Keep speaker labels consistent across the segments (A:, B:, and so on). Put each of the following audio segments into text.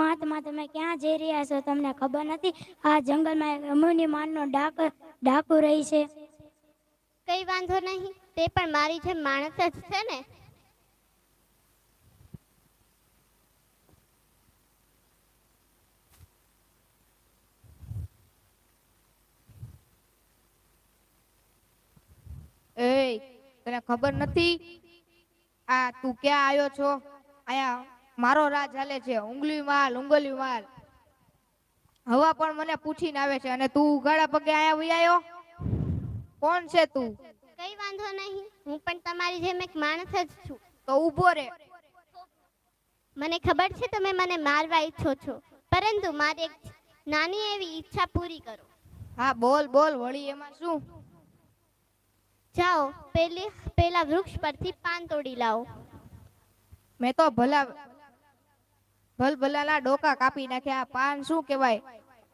A: મહાત્મા, તમે ક્યાં જઈ રહ્યા છો? તમને ખબર નથી આ જંગલમાં એક અમુની માનનો ડાકુ રહી છે?
B: કઈ વાંધો નહીં, તે પણ મારી જેમ માણસ જ છે ને.
C: એ તને ખબર નથી આ તું ક્યાં આવ્યો છો? આયા મારો રાજ હાલે છે, ઉંગલી માલ હવા પણ મને પૂછીને આવે છે અને તું ઉઘાડા પગે આયા વઈ આવ્યો? કોણ છે તું?
B: કઈ વાંધો નહીં, હું પણ તમારી જેમ એક માણસ જ છું.
C: તો ઊભો રે.
B: મને ખબર છે તમે મને મારવા ઈચ્છો છો, પરંતુ મારી એક નાની એવી ઈચ્છા પૂરી કરો.
C: હા બોલ બોલ, વળી એમાં શું?
B: જાઓ, પેલા વૃક્ષ પરથી પાન તોડી લાવો.
C: મેં તો ભલભલાના ડોકા કાપી નાખ્યા. પાન શું કહેવાય?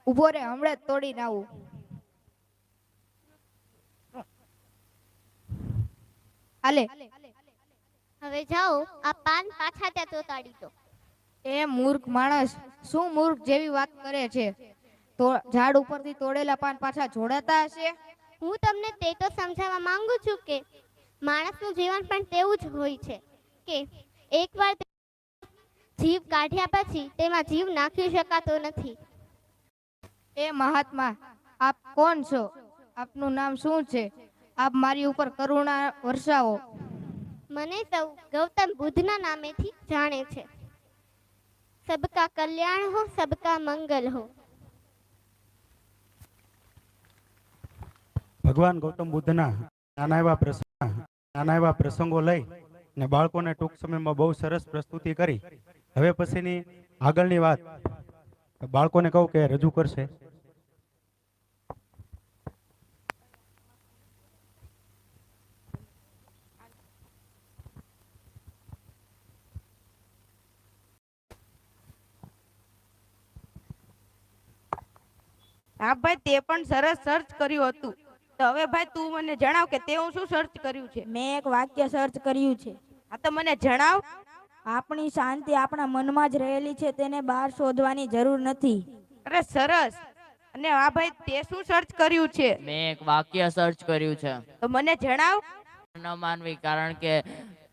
C: ઊભો રે, હમણાં જ તોડીને આવું. હાલે.
B: હવે જાઓ, આ પાન પાછા ત્યાં તોડી દો.
C: એ મૂર્ખ માણસ, શું મૂર્ખ જેવી વાત કરે છે? તો ઝાડ ઉપરથી તોડેલા પાન પાછા જોડાતા હશે?
B: હું તમને તે તો સમજાવવા માંગુ છું કે માણસનું જીવન પણ તેવું જ હોય છે કે એકવાર જીવ કાઢ્યા પછી તેમાં જીવ નાખી શકાતો નથી.
C: એ મહાત્મા, આપ કોણ છો? આપનું નામ શું છે? આપ મારી ઉપર કરુણા વરસાવો.
B: મને સૌ ગૌતમ બુદ્ધના નામેથી જાણે છે. સબકા કલ્યાણ હો, સબકા મંગલ હો.
D: ભગવાન ગૌતમ બુદ્ધના નાના એવા પ્રસંગો લઈ ને બાળકોને ટૂંક સમયમાં બહુ સરસ પ્રસ્તુતિ કરી. હવે પછીની આગળની વાત બાળકોને કહું કે રજૂ કરશે.
C: હા ભાઈ, તે પણ સરસ સર્ચ કર્યું હતું. તો હવે ભાઈ તું મને જણાવ કે તે હું શું સર્ચ કર્યું છે?
E: મેં એક વાક્ય સર્ચ કર્યું છે.
C: હા તો મને જણાવ.
E: આપણી શાંતિ આપણા મનમાં જ રહેલી છે, તેને બહાર શોધવાની જરૂર નથી.
C: અરે સરસ. અને હા ભાઈ, તે શું સર્ચ કર્યું છે?
F: મેં એક વાક્ય સર્ચ કર્યું છે.
C: તો મને જણાવ.
F: ન માનવી, કારણ કે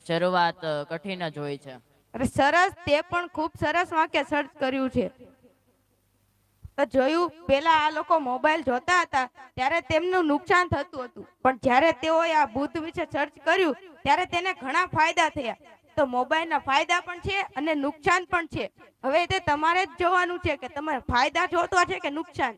F: શરૂઆત કઠિન જ હોય છે.
C: અરે સરસ, તે પણ ખૂબ સરસ વાક્ય સર્ચ કર્યું છે. તો જોયું, પેલા આ લોકો મોબાઈલ જોતા હતા ત્યારે તેમનું નુકસાન થતું હતું, પણ જ્યારે તેઓએ આ બુદ્ધ વિશે સર્ચ કર્યું ત્યારે તેને ઘણા ફાયદા થયા. તો મોબાઈલના ફાયદા પણ છે અને નુકસાન પણ છે. હવે તે તમારે જ જોવાનું છે કે તમારે ફાયદા જોતા છે કે નુકસાન.